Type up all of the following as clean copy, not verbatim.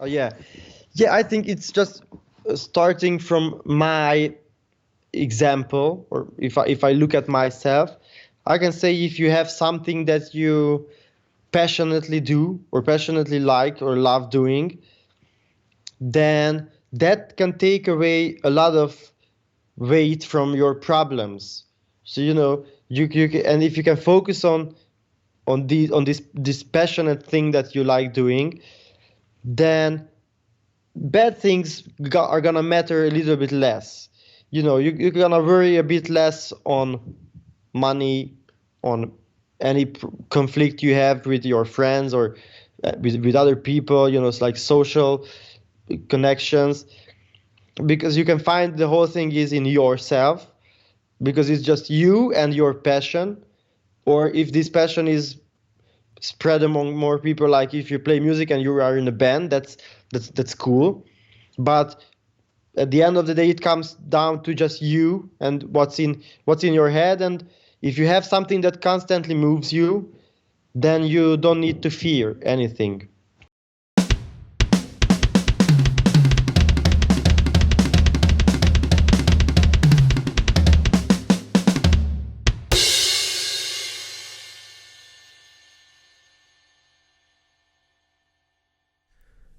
Oh yeah, yeah. I think it's just starting from my example, or if I look at myself, I can say if you have something that you passionately do or passionately like or love doing, then that can take away a lot of weight from your problems. So and if you can focus on this passionate thing that you like doing, then bad things are gonna matter a little bit less. You're gonna worry a bit less on money, on any conflict you have with your friends or with other people. It's like social connections, because you can find the whole thing is in yourself, because it's just you and your passion. Or if this passion is spread among more people, like if you play music and you are in a band, that's cool. But at the end of the day, it comes down to just you and what's in your head. And if you have something that constantly moves you, then you don't need to fear anything.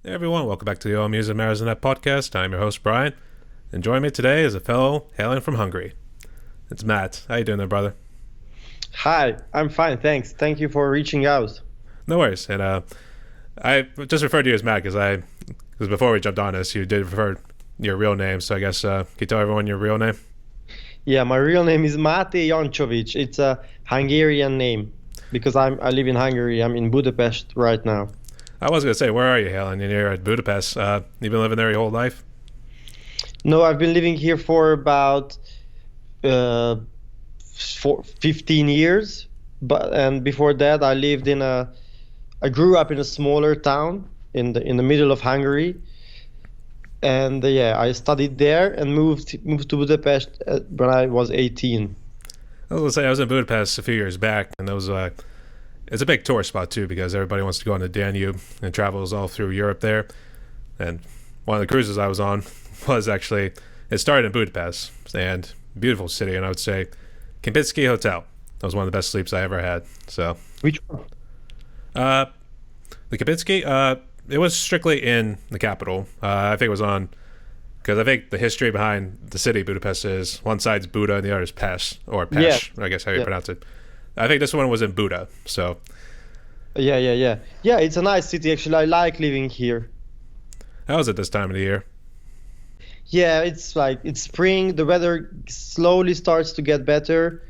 Hey everyone, welcome back to the All Music Matters Net podcast. I'm your host Brian, and joining me today is a fellow hailing from Hungary. It's Matt. How you doing there, brother? Hi, I'm fine, thanks. Thank you for reaching out. No worries. And I just referred to you as Matt because before we jumped on this, you did refer your real name. So I guess can you tell everyone your real name? Yeah, my real name is Máté Jankovic. It's a Hungarian name because I live in Hungary. I'm in Budapest right now. I was going to say, where are you hailing? You're at Budapest. You've been living there your whole life? No, I've been living here for about 15 years. And before that, I grew up in a smaller town in the middle of Hungary. And yeah, I studied there and moved to Budapest when I was 18. I was going to say, I was in Budapest a few years back, and that was it's a big tourist spot too, because everybody wants to go on the Danube and travels all through Europe there. And one of the cruises I was on was actually, it started in Budapest, and beautiful city, and I would say Kempinski Hotel. That was one of the best sleeps I ever had. So Which one? the Kempinski, it was strictly in the capital. I think it was on, because I think the history behind the city Budapest is one side's Buda and the other is Pest, or Pesh, I guess how you pronounce it. I think this one was in Buda, so. Yeah. Yeah, it's a nice city, actually. I like living here. How is it this time of the year? Yeah, it's spring. The weather slowly starts to get better,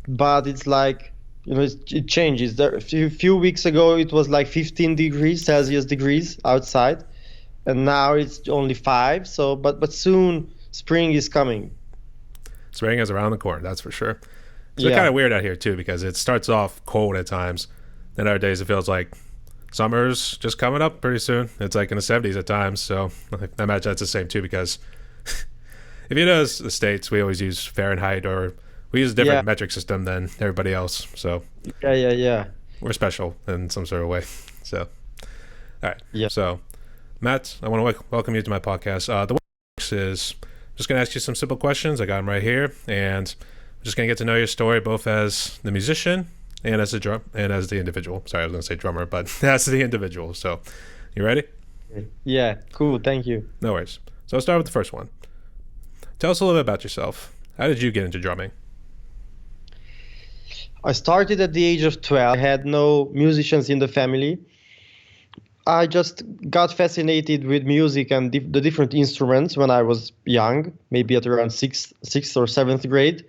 but it's like, it changes. There, a few weeks ago, it was like 15 degrees Celsius degrees outside, and now it's only 5. So, but soon spring is coming. Spring is around the corner, that's for sure. It's kind of weird out here too, because it starts off cold at times. Then other days it feels like summer's just coming up pretty soon. It's like in the 70s at times. So I imagine that's the same too, because if you notice the States, we always use Fahrenheit, or we use a different metric system than everybody else. So Yeah. we're special in some sort of way. So, all right. Yeah. So, Matt, I want to welcome you to my podcast. The way it works is I'm just going to ask you some simple questions. I got them right here. And I'm just going to get to know your story, both as the musician and as the individual. Sorry, I was going to say drummer, but as the individual. So, you ready? Yeah, cool. Thank you. No worries. So I'll start with the first one. Tell us a little bit about yourself. How did you get into drumming? I started at the age of 12. I had no musicians in the family. I just got fascinated with music and the different instruments when I was young, maybe at around sixth or seventh grade.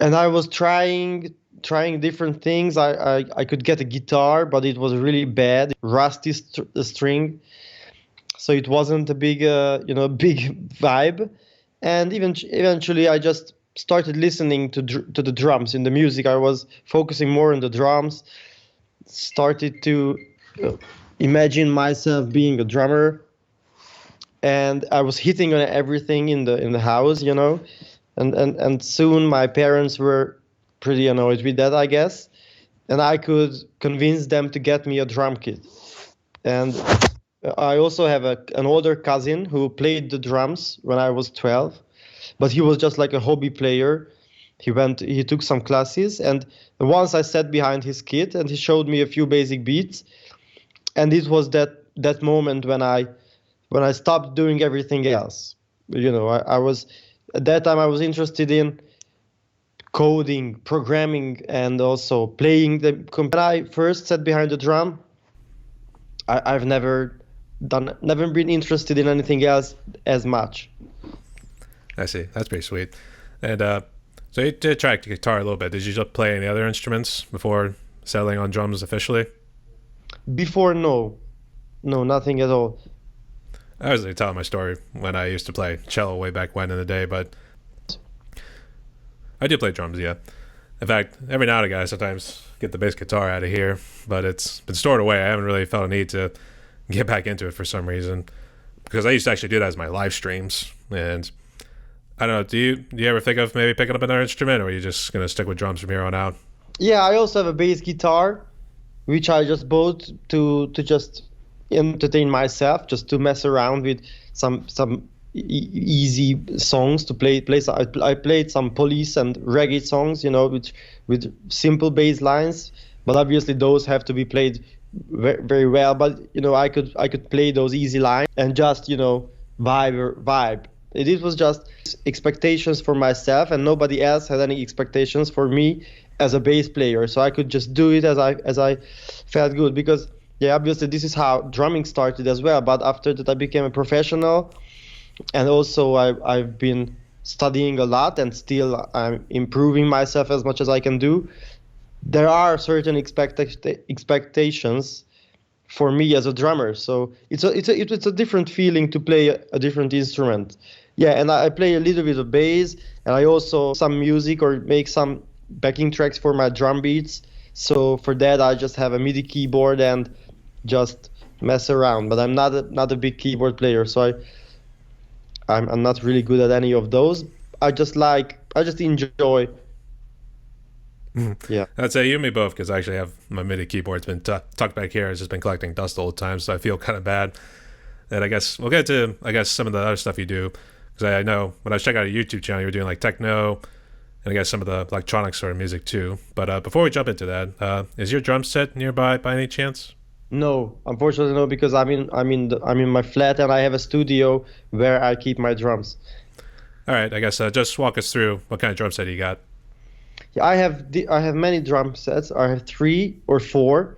And I was trying different things. I could get a guitar, but it was really bad, rusty string. So it wasn't a big big vibe. And eventually I just started listening to the drums in the music. I was focusing more on the drums. Started to imagine myself being a drummer, and I was hitting on everything in the house, and soon my parents were pretty annoyed with that, I guess, and I could convince them to get me a drum kit. And I also have an older cousin who played the drums when I was 12, but he was just like a hobby player. He took some classes, and once I sat behind his kit and he showed me a few basic beats, and it was that moment when I stopped doing everything else. I was at that time I was interested in coding, programming, and also playing the. When I first sat behind the drum, I've never been interested in anything else as much. I see. That's pretty sweet. And so you did try guitar a little bit. Did you just play any other instruments before settling on drums officially? Before, no, no, nothing at all. I was telling my story when I used to play cello way back when in the day, but I do play drums, yeah. In fact, every now and again, I sometimes get the bass guitar out of here, but it's been stored away. I haven't really felt a need to get back into it for some reason because I used to actually do that as my live streams. And I don't know, do you ever think of maybe picking up another instrument, or are you just gonna stick with drums from here on out? Yeah, I also have a bass guitar, which I just bought to just entertain myself, just to mess around with some easy songs to play. So I played some police and reggae songs, with simple bass lines, but obviously those have to be played very well. But I could play those easy lines and just vibe. It was just expectations for myself, and nobody else had any expectations for me as a bass player. So I could just do it as I felt good, because yeah, obviously this is how drumming started as well. But after that, I became a professional, and also I've been studying a lot, and still I'm improving myself as much as I can do. There are certain expectations for me as a drummer, so it's a different feeling to play a different instrument. Yeah, and I play a little bit of bass, and I also some music or make some backing tracks for my drum beats. So for that, I just have a MIDI keyboard and just mess around. But I'm not a big keyboard player, so I'm not really good at any of those. I just enjoy. Yeah. I'd say you and me both, because I actually have my MIDI keyboard's been tucked back here. It's just been collecting dust the whole time, so I feel kind of bad. And I guess we'll get to some of the other stuff you do, because I know when I was checking out a YouTube channel, you were doing like techno, and I guess some of the electronic sort of music too. But before we jump into that, is your drum set nearby by any chance? No, unfortunately no, because I'm in my flat, and I have a studio where I keep my drums. All right, I guess just walk us through what kind of drum set you got. Yeah, I have many drum sets. I have three or four,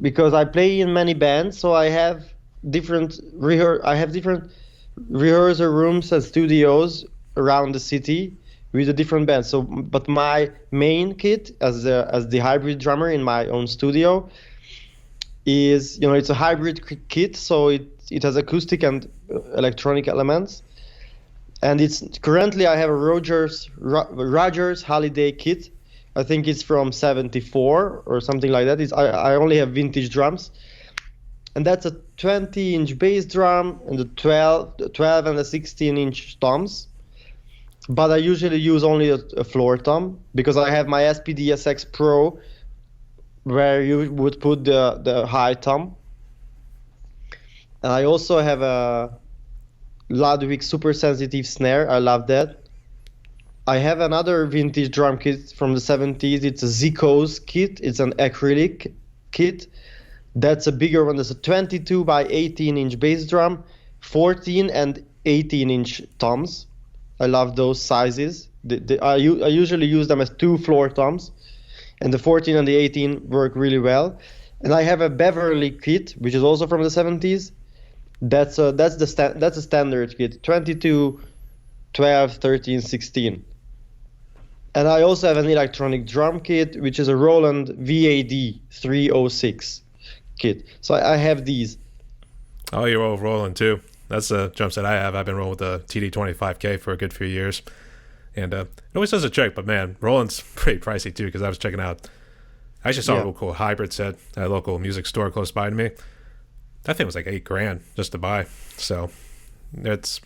because I play in many bands. So I have different rehearsal rooms and studios around the city with the different bands. So, but my main kit as the hybrid drummer in my own studio is, it's a hybrid kit. So it has acoustic and electronic elements. And it's currently I have a Rogers Holiday kit. I think it's from '74 or something like that. I only have vintage drums, and that's a 20-inch bass drum and the 12 and the 16-inch toms. But I usually use only a floor tom, because I have my SPDSX Pro, where you would put the high tom. And I also have a Ludwig super sensitive snare. I love that. I have another vintage drum kit from the 70s. It's a Zico's kit. It's an acrylic kit. That's a bigger one. That's a 22 by 18-inch bass drum, 14 and 18-inch toms. I love those sizes. I usually use them as two floor toms, and the 14 and the 18 work really well. And I have a Beverly kit, which is also from the 70s. That's a standard kit, 22, 12, 13, 16. And I also have an electronic drum kit, which is a Roland VAD 306 kit. So I have these. Oh, you're all rolling too. That's a drum set I have. I've been rolling with the TD25K for a good few years. And it always does a trick, but man, Roland's pretty pricey too, because I was checking out. I actually saw a real cool hybrid set at a local music store close by to me. That thing was like $8,000 just to buy. So it's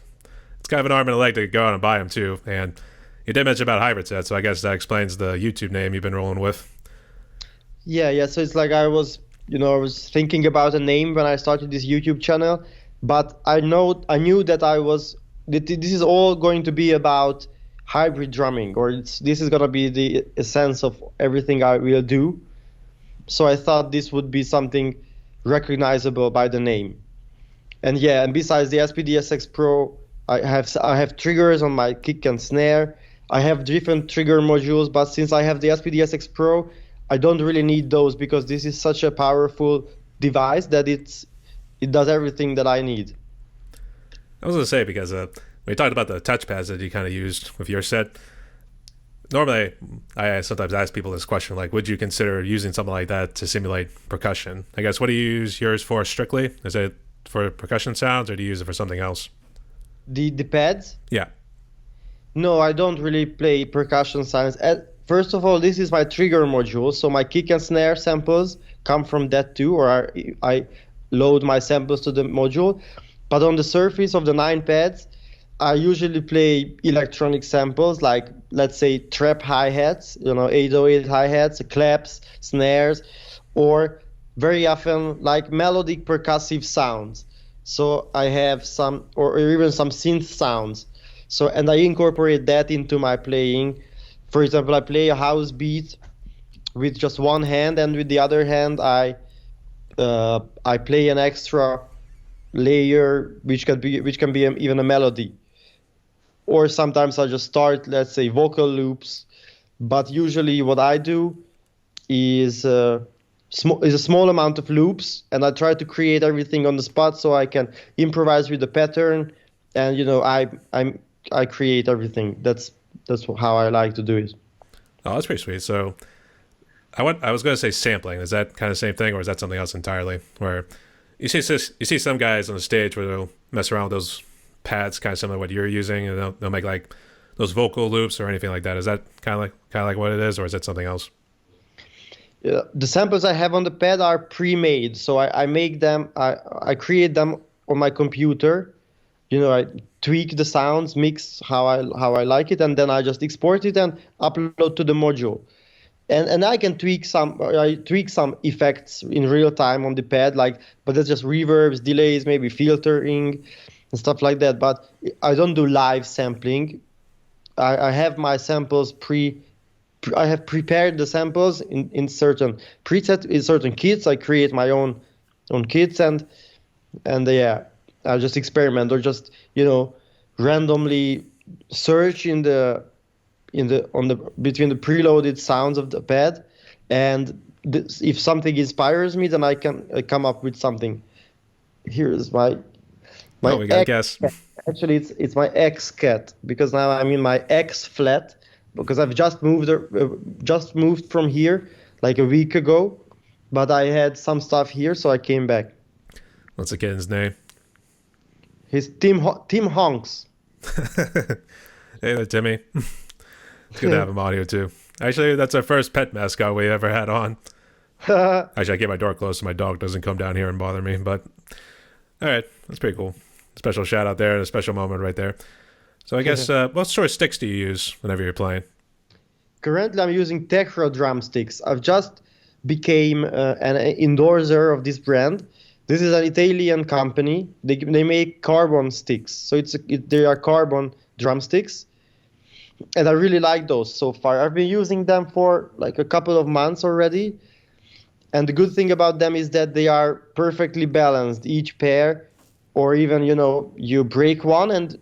kind of an arm and a leg to go out and buy them too. And you did mention about hybrid sets, so I guess that explains the YouTube name you've been rolling with. Yeah. So it's like I was thinking about a name when I started this YouTube channel, but I knew that that this is all going to be about hybrid drumming, or this is gonna be the essence of everything I will do. So I thought this would be something recognizable by the name. And yeah, and besides the SPDSX Pro, I have triggers on my kick and snare. I have different trigger modules, but since I have the SPDSX Pro, I don't really need those because this is such a powerful device that it does everything that I need. I was going to say, because we talked about the touchpads that you kind of used with your set. Normally, I sometimes ask people this question, like, would you consider using something like that to simulate percussion? I guess, what do you use yours for strictly? Is it for percussion sounds, or do you use it for something else? The pads? Yeah. No, I don't really play percussion sounds. First of all, this is my trigger module, so my kick and snare samples come from that too, or I load my samples to the module. But on the surface of the 9 pads, I usually play electronic samples like, let's say, trap hi-hats, 808 hi-hats, claps, snares, or very often like melodic percussive sounds. So I have some, or even some synth sounds. So, and I incorporate that into my playing. For example, I play a house beat with just one hand, and with the other hand, I play an extra layer, which can be even a melody. Or sometimes I just start, let's say, vocal loops. But usually, what I do is is a small amount of loops, and I try to create everything on the spot so I can improvise with the pattern, and I create everything. That's how I like to do it. Oh, that's pretty sweet. So I was going to say sampling. Is that kind of the same thing, or is that something else entirely? Where you see some guys on the stage where they'll mess around with those pads, kind of similar to what you're using, and they'll make like those vocal loops or anything like that. Is that kind of like what it is, or is that something else? Yeah, the samples I have on the pad are pre-made, so I make them. I create them on my computer. I tweak the sounds, mix how I like it, and then I just export it and upload to the module. And I tweak some effects in real time on the pad, like, but that's just reverbs, delays, maybe filtering and stuff like that. But I don't do live sampling. I have my samples I have prepared the samples in certain preset, in certain kits. I create my own kits, and yeah, I just experiment, or just randomly search on the between the preloaded sounds of the pad, and if something inspires me, then I can come up with something. Here is my Oh, we got to guess. actually it's my X cat, because now I'm in my X flat, because I've just moved from here like a week ago, but I had some stuff here, so I came back. What's the kitten's name? His Tim Honks. Hey, Timmy. It's good to have him on here too. Actually, that's our first pet mascot we ever had on. Actually, I keep my door closed so my dog doesn't come down here and bother me. But all right, that's pretty cool. Special shout out there and a special moment right there. So I guess what sort of sticks do you use whenever you're playing? Currently, I'm using techno drumsticks. I've just became an endorser of this brand. This is an Italian company. They make carbon sticks, so they are carbon drumsticks, and I really like those so far. I've been using them for like a couple of months already, and the good thing about them is that they are perfectly balanced, each pair, or even you break one and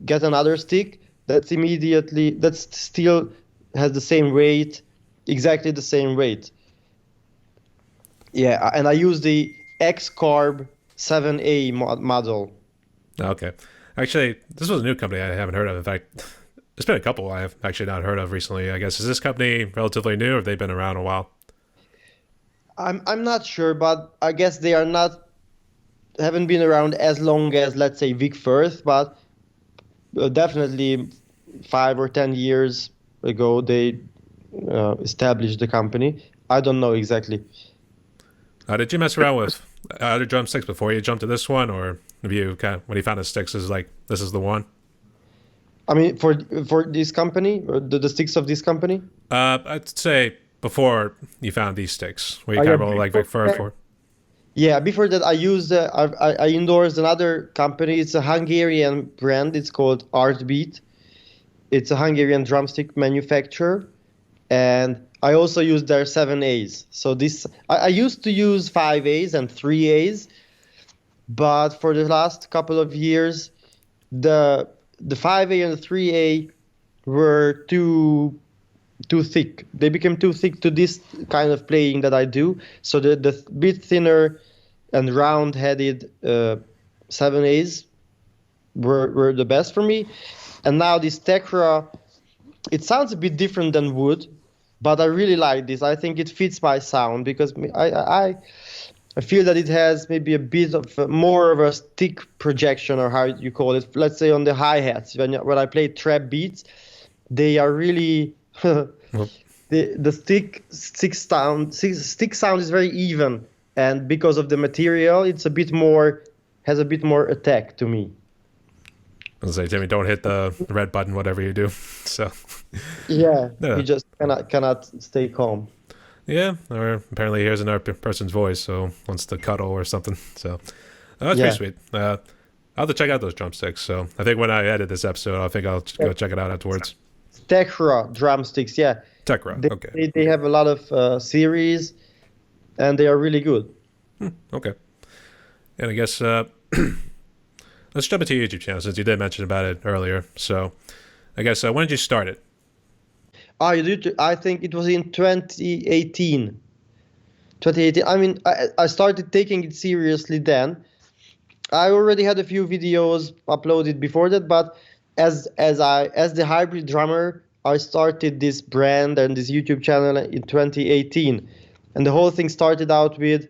get another stick that's still has the same weight, exactly the same weight. Yeah, and I use the X Carb 7A model. Okay. Actually, this was a new company I haven't heard of. In fact, there's been a couple I have actually not heard of recently. I guess, is this company relatively new, or have they been around a while? I'm not sure, but I guess they are not haven't been around as long as, let's say, Vic Firth, but definitely 5 or 10 years ago they established the company. I don't know exactly. Did you mess around with other drumsticks before you jumped to this one, or have you kind of, when you found the sticks, is like this is the one? I mean, for this company, or the sticks of this company. I'd say before you found these sticks? Were you Yeah, kind of like first for? yeah, before that, I used I endorsed another company. It's a Hungarian brand. It's called Artbeat. It's a Hungarian drumstick manufacturer, and I also use their 7As. So this I used to use 5As and 3As, but for the last couple of years, the the 5A and the 3A were too thick. They became too thick to this kind of playing that I do. So the bit thinner and round-headed 7As were the best for me. And now this Tecra, it sounds a bit different than wood, but I really like this. I think it fits my sound because I feel that it has maybe a bit of more of a stick projection, or how you call it. Let's say on the hi-hats, when I play trap beats, they are really Well, the stick sound is very even, and because of the material, it's a bit more has a bit more attack to me. I was say, Jimmy, don't hit the red button, whatever you do. So, Yeah, yeah, you just cannot stay calm. yeah. Or apparently, here's another person's voice, so wants to cuddle or something. So, that's pretty Yeah, sweet. I'll have to check out those drumsticks. So, I think when I edit this episode, I think I'll go check it out afterwards. Tecra drumsticks. Yeah, Tekra. they Okay. they have a lot of series, and they are really good. Okay. And I guess let's jump into your YouTube channel since you did mention about it earlier. So, I guess when did you start it? I think it was in 2018. 2018. I mean, I started taking it seriously then. I already had a few videos uploaded before that, but as the hybrid drummer, I started this brand and this YouTube channel in 2018, and the whole thing started out with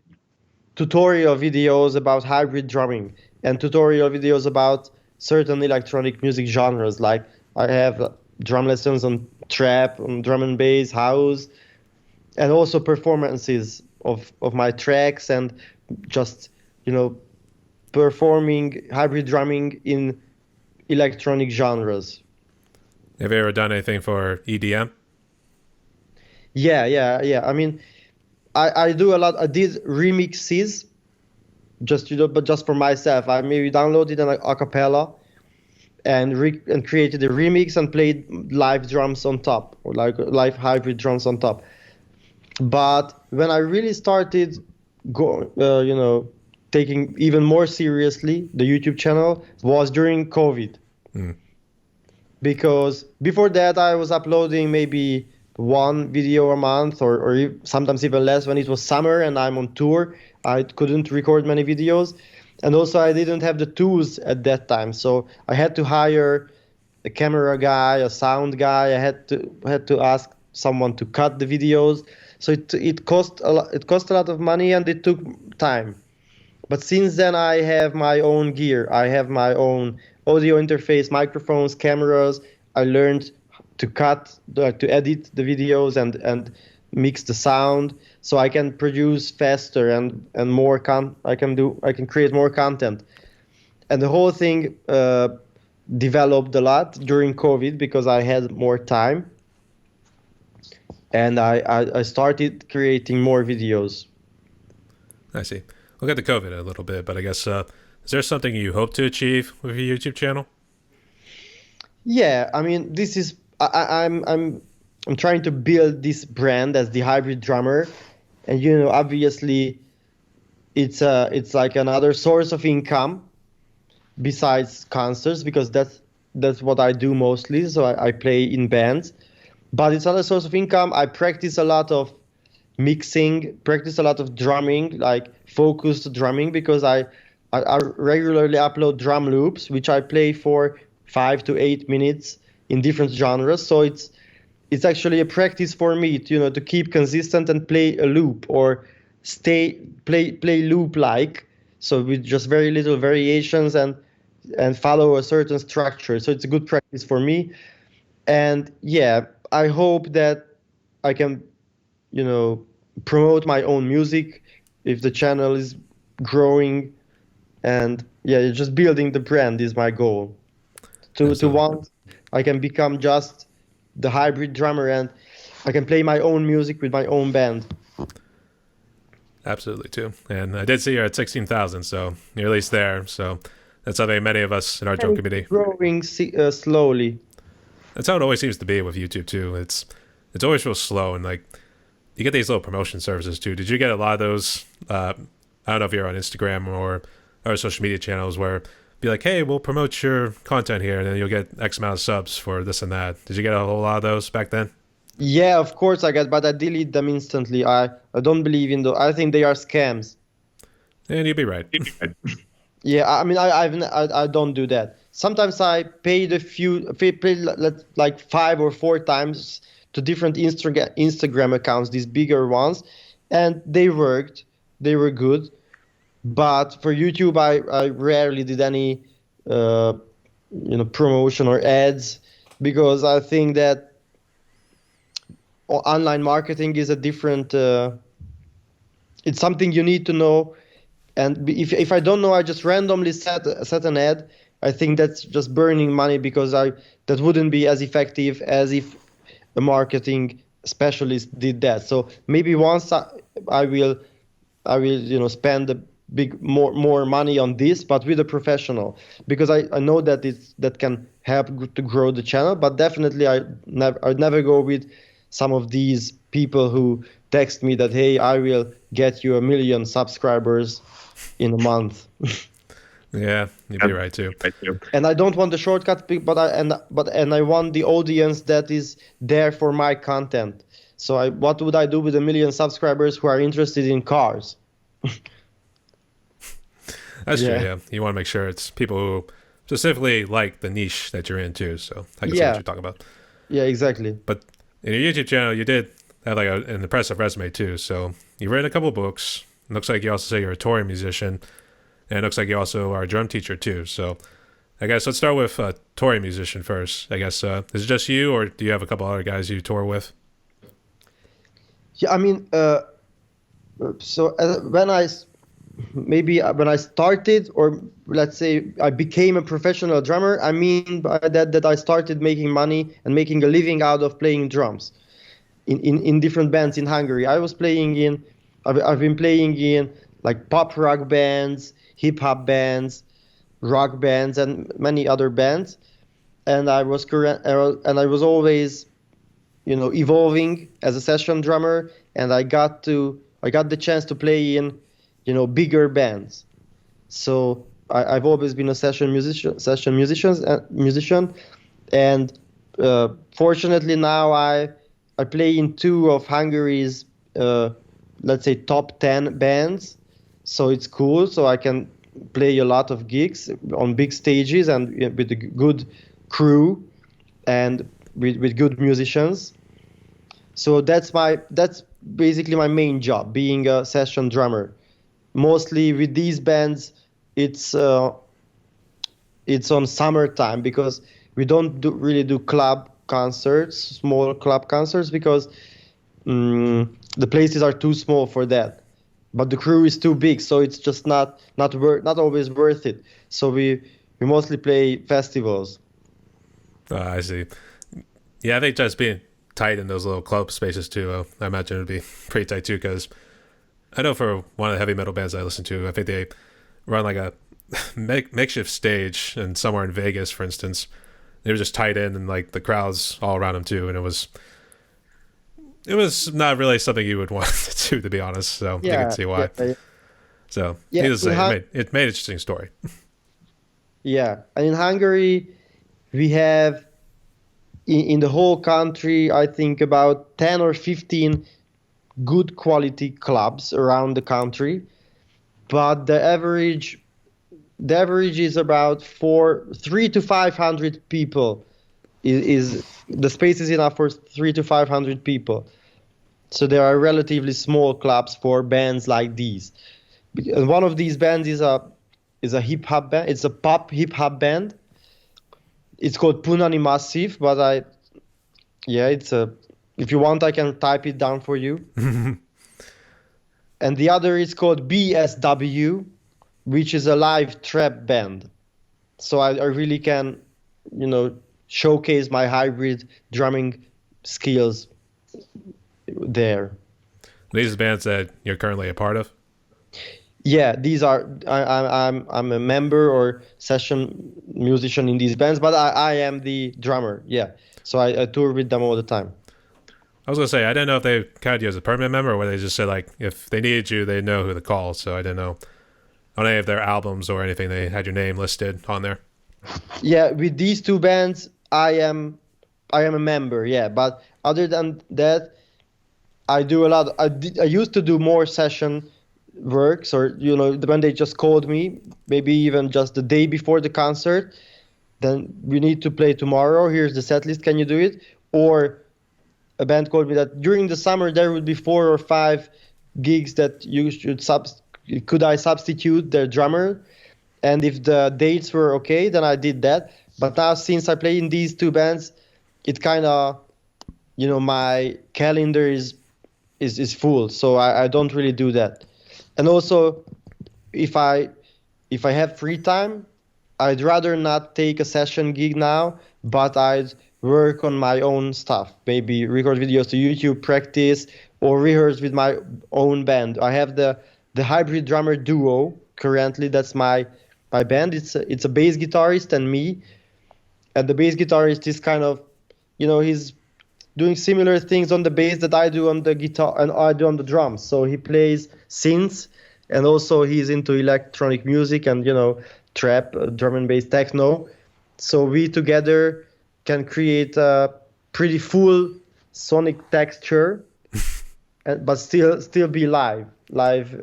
tutorial videos about hybrid drumming and tutorial videos about certain electronic music genres. Like I have drum lessons on trap, on drum and bass, house, and also performances of my tracks, and just you know performing hybrid drumming in electronic genres. Have you ever done anything for EDM? Yeah. I mean, I do a lot. I did remixes, just but just for myself. I maybe downloaded an acapella and created a remix and played live drums on top, or like live hybrid drums on top. But when I really started taking even more seriously the YouTube channel was during COVID. Mm. Because before that I was uploading maybe one video a month, or sometimes even less when it was summer and I'm on tour. I couldn't record many videos, and also I didn't have the tools at that time, so I had to hire a camera guy, a sound guy. I had to ask someone to cut the videos, so it cost a lot. It cost a lot of money and it took time. But since then, I have my own gear. I have my own audio interface, microphones, cameras. I learned to to edit the videos and mix the sound, so I can produce faster and more. I can create more content, and the whole thing developed a lot during COVID because I had more time, and I started creating more videos. I see. We'll get to COVID a little bit, but I guess is there something you hope to achieve with your YouTube channel? Yeah, I mean, this is I'm trying to build this brand as the hybrid drummer, and obviously it's like another source of income besides concerts, because that's what I do mostly. So I play in bands, but it's another source of income. I practice a lot of mixing, practice a lot of drumming, like focused drumming, because I regularly upload drum loops, which I play for 5 to 8 minutes in different genres. So it's actually a practice for me to to keep consistent and play a loop, or play loop like, so with just very little variations and follow a certain structure. So it's a good practice for me. And yeah, I hope that I can promote my own music if the channel is growing. And yeah, just building the brand is my goal. To Absolutely. once I can become just the hybrid drummer. And I can play my own music with my own band. Absolutely, too. And I did see you're at 16,000, so you're at least there. So that's something many of us in our drum And it's community. growing slowly. That's how it always seems to be with YouTube too. It's always real slow, and like you get these little promotion services too. Did you get a lot of those? I don't know if you're on Instagram or other social media channels where be like, hey, we'll promote your content here, and then you'll get X amount of subs for this and that. Did you get a whole lot of those back then? Yeah, of course I get, but I delete them instantly. I don't believe in those. I think they are scams. And you'd be right. Yeah, I mean, I don't do that. Sometimes I paid like 5 or 4 times to different Instagram accounts, these bigger ones, and they worked. They were good. But for YouTube, I rarely did any, promotion or ads because I think that online marketing is a different. It's something you need to know, and if I don't know, I just randomly set an ad. I think that's just burning money because that wouldn't be as effective as if a marketing specialist did that. So maybe once I will spend a big more money on this, but with a professional, because I know that that can help to grow the channel. But definitely I'd never go with some of these people who text me that, hey, I will get you 1 million subscribers in a month. Yeah, you'd be right too. And I don't want the shortcut, but I want the audience that is there for my content. So what would I do with 1 million subscribers who are interested in cars? That's true. Yeah, you want to make sure it's people who specifically like the niche that you're into. So I can see what you're talking about. Yeah, exactly. But in your YouTube channel, you did have like an impressive resume too. So you've written a couple books. It looks like you also say you're a touring musician, and it looks like you also are a drum teacher too. So I guess let's start with touring musician first. I guess is it just you, or do you have a couple other guys you tour with? Yeah, I mean, so when I started, or let's say I became a professional drummer, I mean by that I started making money and making a living out of playing drums in different bands in Hungary. I've been playing in like pop rock bands, hip hop bands, rock bands, and many other bands, and I was always, evolving as a session drummer, and I got the chance to play in, bigger bands. So I've always been a musician, and fortunately now I play in 2 of Hungary's, let's say, top 10 bands. So it's cool. So I can play a lot of gigs on big stages and with a good crew and with good musicians. So that's basically my main job, being a session drummer. Mostly with these bands, it's on summertime because we don't really do club concerts, small club concerts, because the places are too small for that. But the crew is too big, so it's just not always worth it. So we mostly play festivals. I see. Yeah, I think just being tight in those little club spaces too. I imagine it'd be pretty tight too, because I know for one of the heavy metal bands I listen to, I think they run like a makeshift stage, and somewhere in Vegas, for instance, they were just tied in, and like the crowds all around them too, and it was not really something you would want to do, to be honest. So you can see why. Yeah. So Yeah, needless to say, it made an interesting story. Yeah, and in Hungary, we have in the whole country, I think about 10 or 15 good quality clubs around the country, but the average is about 300 to 500 people. Is the space is enough for 300 to 500 people? So there are relatively small clubs for bands like these. And one of these bands is a hip hop band. It's a pop hip hop band. It's called Punani Massive, but if you want, I can type it down for you. And the other is called BSW, which is a live trap band. So I really can, showcase my hybrid drumming skills there. These bands that you're currently a part of. Yeah, these are I'm a member or session musician in these bands, but I am the drummer. Yeah, so I tour with them all the time. I was gonna say I didn't know if they counted you as a permanent member or whether they just said like if they needed you, they know who to call. So I didn't know on any of their albums or anything they had your name listed on there. Yeah, with these two bands, I am a member. Yeah, but other than that, I do a lot. I used to do more session works, or when they just called me, maybe even just the day before the concert. Then we need to play tomorrow. Here's the set list. Can you do it? Or a band called me that during the summer there would be 4 or 5 gigs that you should could I substitute their drummer? And if the dates were okay, then I did that. But now since I play in these two bands, it kind of my calendar is full, so I don't really do that. And also, if I if I have free time, I'd rather not take a session gig now, but I'd work on my own stuff. Maybe record videos to YouTube, practice, or rehearse with my own band. I have the hybrid drummer duo currently. That's my band. It's a bass guitarist and me. And the bass guitarist is kind of, he's doing similar things on the bass that I do on the guitar and I do on the drums. So he plays synths, and also he's into electronic music and trap, drum and bass, techno. So we together can create a pretty full sonic texture, but still be live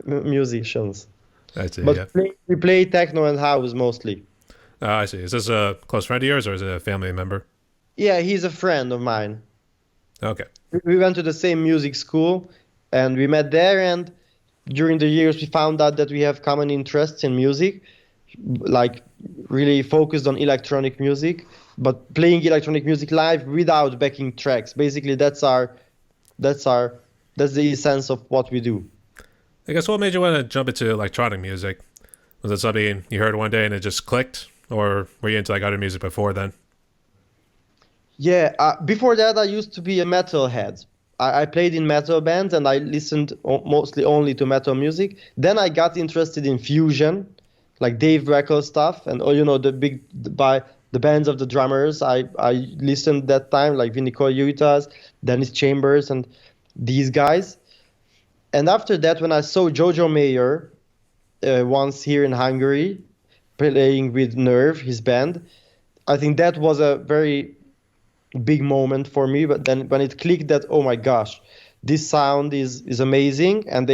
musicians. That's it. But Yeah. we play techno and house mostly. I see. Is this a close friend of yours or is it a family member? Yeah, he's a friend of mine. Okay. We went to the same music school and we met there, and during the years we found out that we have common interests in music, like really focused on electronic music, but playing electronic music live without backing tracks. Basically that's the essence of what we do. I guess what made you want to jump into electronic music? Was it something you heard one day and it just clicked? Or were you into like other music before then? Yeah, before that I used to be a metalhead. I played in metal bands and I listened mostly only to metal music. Then I got interested in fusion, like Dave Weckl stuff, and the big by the bands of the drummers. I listened that time, like Vinny Colaiutas, Dennis Chambers, and these guys. And after that, when I saw Jojo Mayer once here in Hungary playing with Nerve, his band, I think that was a very big moment for me. But then when it clicked that, oh my gosh, this sound is amazing, and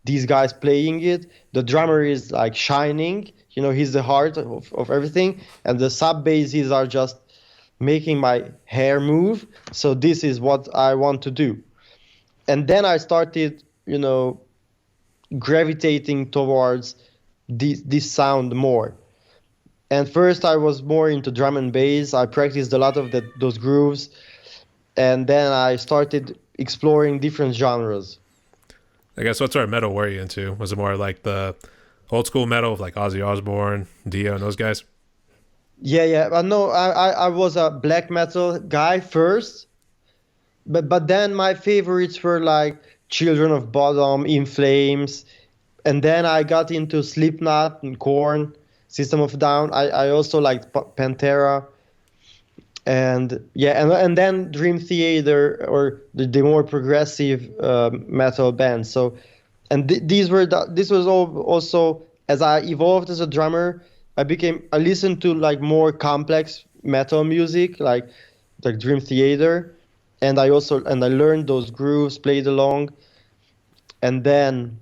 these guys playing it. The drummer is like shining, he's the heart of everything, and the sub basses are just making my hair move. So this is what I want to do. And then I started, gravitating towards this sound more. And first I was more into drum and bass. I practiced a lot of those grooves, and then I started exploring different genres. I guess what sort of metal were you into? Was it more like the old school metal of like Ozzy Osbourne, Dio, and those guys? Yeah. No, I was a black metal guy first, but then my favorites were like Children of Bodom, In Flames, and then I got into Slipknot and Korn, System of a Down. I also liked Pantera, and yeah, and then Dream Theater, or the more progressive metal bands. So, and this was all also as I evolved as a drummer. I listened to like more complex metal music, like Dream Theater, and I learned those grooves, played along, and then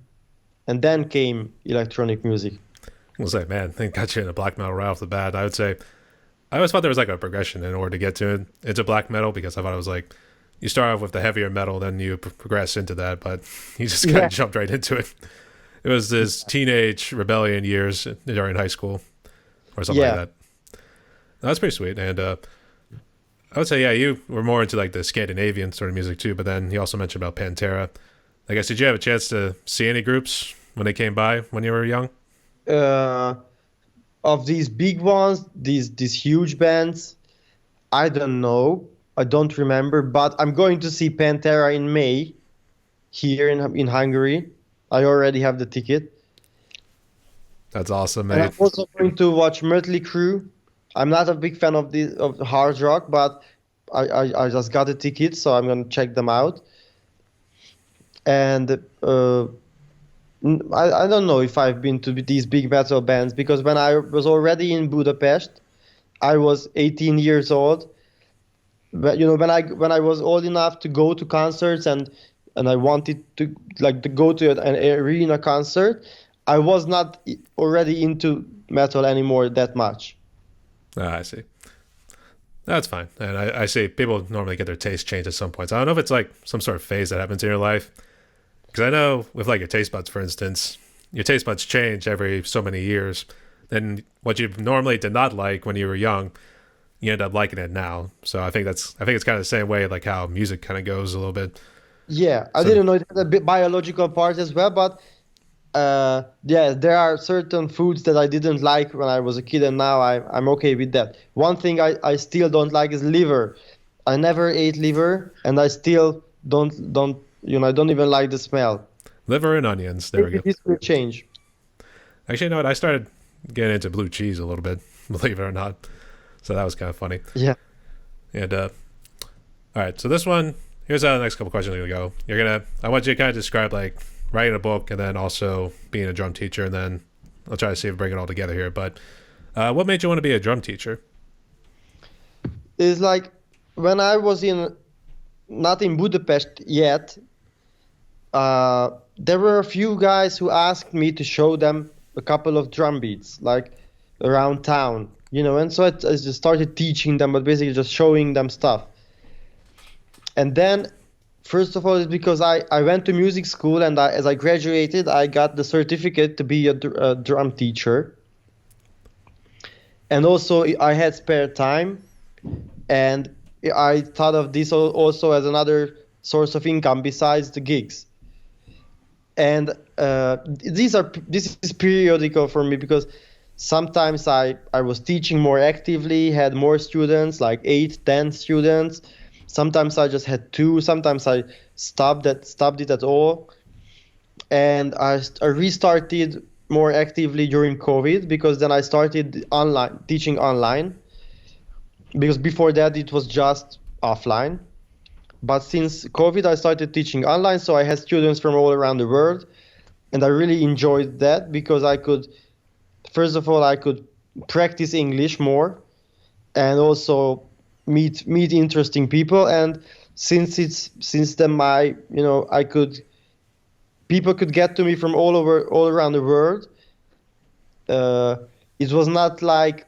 came electronic music. I was like, man, they got you into black metal right off the bat. I would say I always thought there was like a progression in order to get to it. It's a black metal because I thought it was like you start off with the heavier metal, then you progress into that, but you just kind of jumped right into it. It was this teenage rebellion years during high school or something like that. That's pretty sweet. And I would say, yeah, you were more into like the Scandinavian sort of music too, but then you also mentioned about Pantera. I guess, did you have a chance to see any groups when they came by when you were young? Uh, of these big ones, these huge bands, I don't know. I don't remember, but I'm going to see Pantera in May here in Hungary. I already have the ticket. That's awesome, And I'm mate. also going to watch Mötley Crüe. I'm not a big fan of the hard rock, but I just got a ticket, so I'm gonna check them out. And I don't know if I've been to these big metal bands because when I was already in Budapest, I was 18 years old. But when I was old enough to go to concerts and I wanted to like to go to an arena concert, I was not already into metal anymore that much. I see. That's fine. And I see people normally get their taste changed at some points. I don't know if it's like some sort of phase that happens in your life. Because I know with like your taste buds, for instance, your taste buds change every so many years. Then what you normally did not like when you were young, you end up liking it now. So I think it's kind of the same way like how music kind of goes a little bit. Yeah, I So didn't know it had a bit biological part as well, but yeah, there are certain foods that I didn't like when I was a kid, and now I'm okay with that. One thing I still don't like is liver. I never ate liver, and I still don't I don't even like the smell. liver and onions. There we Maybe go. this will change. Actually, you know what? I started getting into blue cheese a little bit, believe it or not. So that was kind of funny. Yeah. And all right, so this one, here's how the next couple questions are gonna go. I want you to kind of describe like writing a book and then also being a drum teacher, and then I'll try to see if we bring it all together here. But what made you want to be a drum teacher? It's like when I was not in Budapest yet, there were a few guys who asked me to show them a couple of drum beats, like around town, and so I just started teaching them, but basically just showing them stuff. And then, first of all, it's because I went to music school, and as I graduated, I got the certificate to be a drum teacher. And also, I had spare time, and I thought of this also as another source of income besides the gigs. And this is periodical for me because sometimes I was teaching more actively, had more students, like 8, 10 students. Sometimes I just had two. Sometimes I stopped it at all, and I restarted more actively during COVID because then I started online teaching online because before that it was just offline. But since COVID, I started teaching online, so I had students from all around the world, and I really enjoyed that because first of all, I could practice English more, and also meet interesting people. And since then, people could get to me from all around the world. Uh, it was not like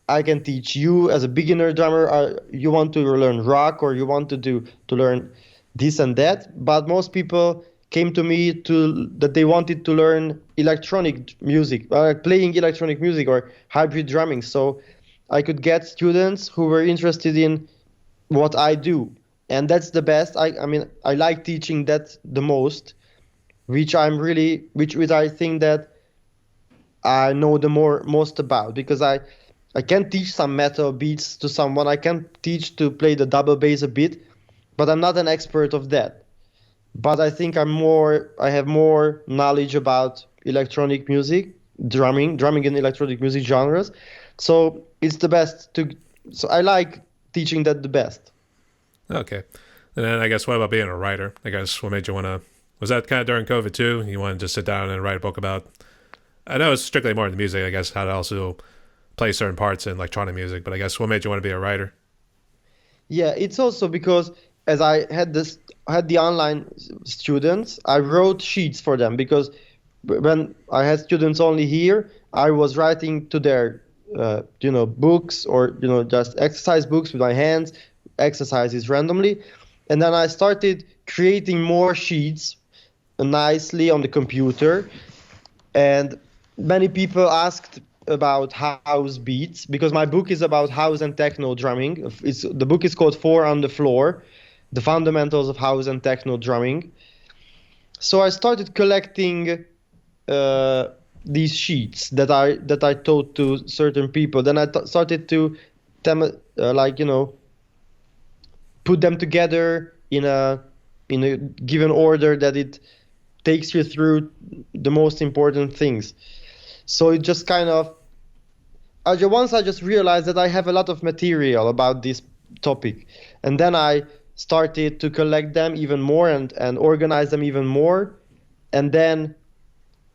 I can teach you as a beginner drummer. You want to learn rock or you want to learn this and that. But most people came to me that they wanted to learn electronic music, playing electronic music or hybrid drumming. So I could get students who were interested in what I do, and that's the best. I mean I like teaching that the most, which I think that I know the most about because I can teach some metal beats to someone. I can teach to play the double bass a bit, but I'm not an expert of that. But I think I have more knowledge about electronic music, drumming in electronic music genres. So it's the best so I like teaching that the best. Okay. And then I guess what about being a writer? I guess what made you want to, was that kind of during COVID too? You wanted to sit down and write a book about, I know it's strictly more in the music, I guess, how to also play certain parts in electronic music, but I guess what made you want to be a writer? Yeah, it's also because as I had the online students, I wrote sheets for them because when I had students only here, I was writing to their books or just exercise books with my hands, exercises randomly, and then I started creating more sheets nicely on the computer, and many people asked about house beats because my book is about house and techno drumming. The book is called Four on the Floor, the fundamentals of house and techno drumming. So I started collecting uh, these sheets that I taught to certain people. Then I started to them like put them together in a given order that it takes you through the most important things. So it just kind of once I just realized that I have a lot of material about this topic, and then I started to collect them even more and organize them even more, and then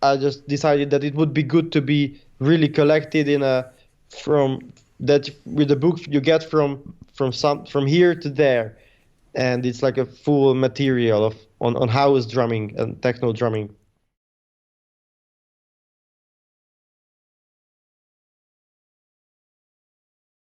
I just decided that it would be good to be really collected in a from that with the book you get from here to there, and it's like a full material of on house drumming and techno drumming.